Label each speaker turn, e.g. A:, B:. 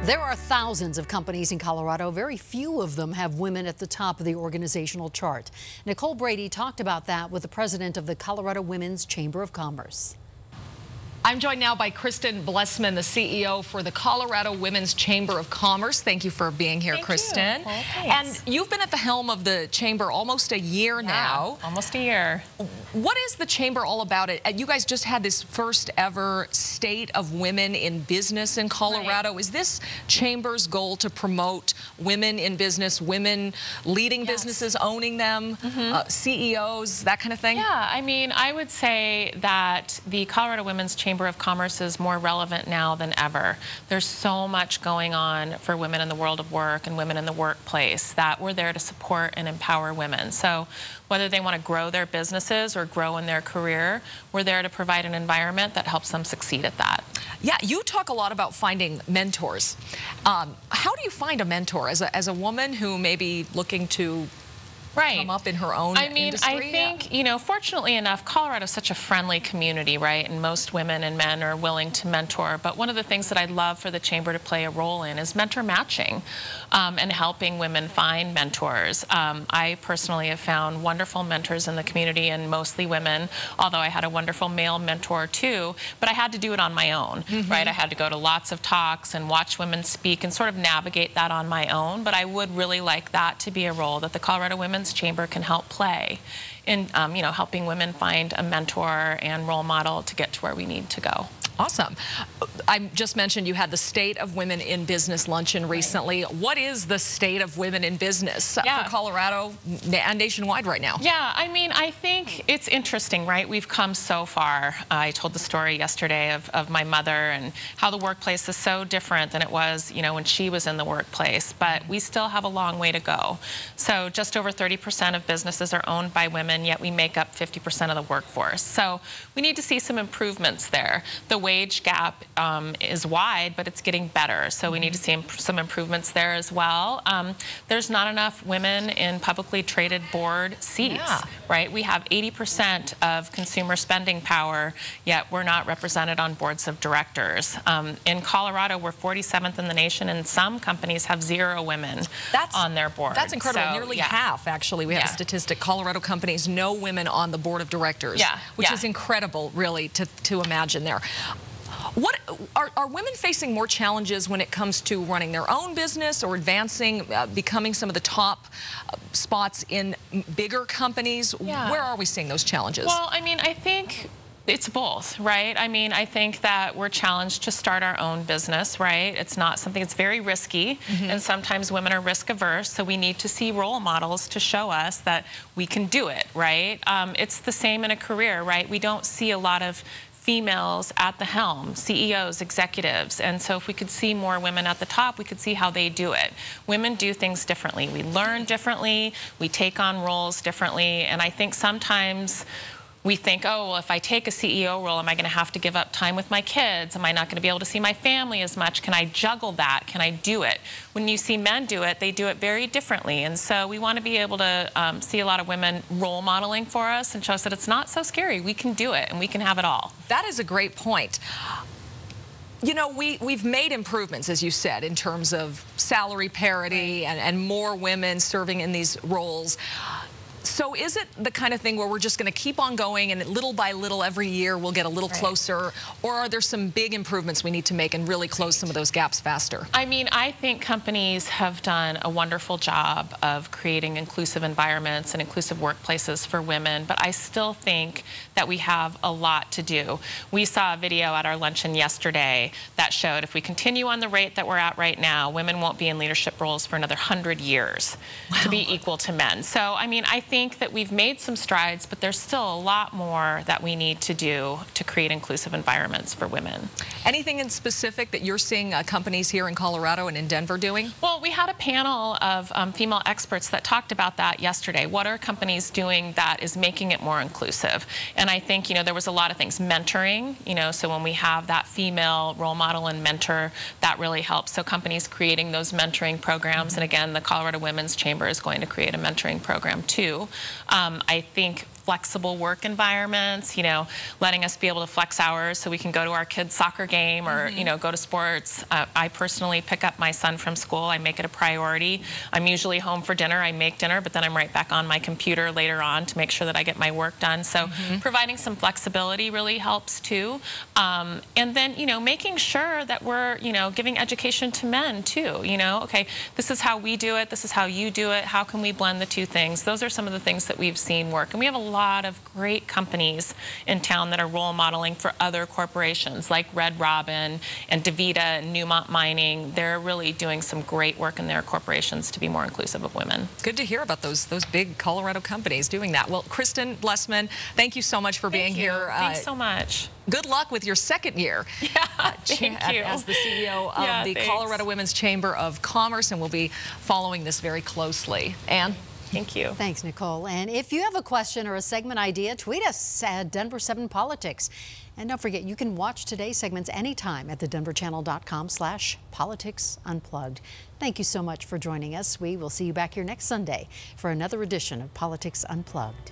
A: There are thousands of companies in Colorado. Very few of them have women at the top of the organizational chart. Nicole Brady talked about that with the president of the Colorado Women's Chamber of Commerce.
B: I'm joined now by Kristen Blessman, the CEO for the Colorado Women's Chamber of Commerce. Thank you for being here, Kristen.
C: Well,
B: and you've been at the helm of the chamber almost a year now.
C: Almost a year.
B: What is the chamber all about? You guys just had this first ever State of Women in Business in Colorado. Right. Is this chamber's goal to promote women in business, women leading businesses, owning them, CEOs, that kind of thing?
C: Yeah, I mean, I would say that the Colorado Women's Chamber of Commerce is more relevant now than ever. There's so much going on for women in the world of work and women in the workplace that we're there to support and empower women. So whether they want to grow their businesses or grow in their career, we're there to provide an environment that helps them succeed at that.
B: Yeah, you talk a lot about finding mentors. How do you find a mentor as a woman who may be looking to come up in her own industry?
C: I think, you know, fortunately enough, Colorado's such a friendly community, right? And most women and men are willing to mentor. But one of the things that I'd love for the chamber to play a role in is mentor matching and helping women find mentors. I personally have found wonderful mentors in the community, and mostly women, although I had a wonderful male mentor too, but I had to do it on my own, right? I had to go to lots of talks and watch women speak and sort of navigate that on my own. But I would really like that to be a role that the Colorado Women's Chamber can help play in, you know, helping women find a mentor and role model to get to where we need to go.
B: Awesome. I just mentioned you had the State of Women in Business luncheon recently. What is the state of women in business for Colorado and nationwide right now?
C: Yeah, I mean, I think it's interesting, right? We've come so far. I told the story yesterday of my mother and how the workplace is so different than it was, you know, when she was in the workplace, but we still have a long way to go. So just over 30% of businesses are owned by women, yet we make up 50% of the workforce. So we need to see some improvements there. The wage gap is wide, but it's getting better. So we need to see some improvements there as well. There's not enough women in publicly traded board seats, right? We have 80% of consumer spending power, yet we're not represented on boards of directors. In Colorado, we're 47th in the nation, and some companies have 0 women on their board.
B: That's incredible. So, nearly half, actually. We have a statistic. Colorado companies, no women on the board of directors, which is incredible, really, to imagine there. What are women facing more challenges when it comes to running their own business or advancing, becoming some of the top spots in bigger companies? Where are we seeing those challenges?
C: Well, I mean, I think it's both, right? I mean, I think that we're challenged to start our own business, right? It's not something, it's very risky, and sometimes women are risk averse, so we need to see role models to show us that we can do it, right? It's the same in a career, right? We don't see a lot of females at the helm, CEOs, executives, and so if we could see more women at the top, we could see how they do it. Women do things differently. We learn differently, we take on roles differently, and I think sometimes we think, oh, well, if I take a CEO role, am I going to have to give up time with my kids? Am I not going to be able to see my family as much? Can I juggle that? Can I do it? When you see men do it, they do it very differently. And so we want to be able to see a lot of women role modeling for us and show us that it's not so scary. We can do it, and we can have it all.
B: That is a great point. You know, we've made improvements, as you said, in terms of salary parity and more women serving in these roles. So is it the kind of thing where we're just going to keep on going and little by little every year we'll get a little closer, or are there some big improvements we need to make and really close some of those gaps faster?
C: I mean, I think companies have done a wonderful job of creating inclusive environments and inclusive workplaces for women, but I still think that we have a lot to do. We saw a video at our luncheon yesterday that showed if we continue on the rate that we're at right now, women won't be in leadership roles for another 100 years to be equal to men. So, I mean, I think that we've made some strides, but there's still a lot more that we need to do to create inclusive environments for women.
B: Anything in specific that you're seeing companies here in Colorado and in Denver doing?
C: Well, we had a panel of female experts that talked about that yesterday. What are companies doing that is making it more inclusive? And I think, you know, there was a lot of things. Mentoring, you know, so when we have that female role model and mentor, that really helps. So companies creating those mentoring programs, and again, the Colorado Women's Chamber is going to create a mentoring program too. I think flexible work environments, you know, letting us be able to flex hours so we can go to our kids' soccer game or, you know, go to sports. I personally pick up my son from school. I make it a priority. I'm usually home for dinner. I make dinner, but then I'm right back on my computer later on to make sure that I get my work done. So providing some flexibility really helps too. And then, you know, making sure that we're, you know, giving education to men too. You know, okay, this is how we do it. This is how you do it. How can we blend the two things? Those are some of the things that we've seen work. And we have a lot of great companies in town that are role modeling for other corporations like Red Robin and DeVita and Newmont Mining. They're really doing some great work in their corporations to be more inclusive of women.
B: Good to hear about those big Colorado companies doing that. Well, Kristen Blessman, thank you so much for being here.
C: Thanks so much.
B: Good luck with your second year
C: thank you.
B: as the CEO of the Colorado Women's Chamber of Commerce, and we'll be following this very closely. Ann?
C: Thank you.
A: Thanks, Nicole. And if you have a question or a segment idea, tweet us at Denver 7 Politics. And don't forget, you can watch today's segments anytime at thedenverchannel.com/Politics Unplugged. Thank you so much for joining us. We will see you back here next Sunday for another edition of Politics Unplugged.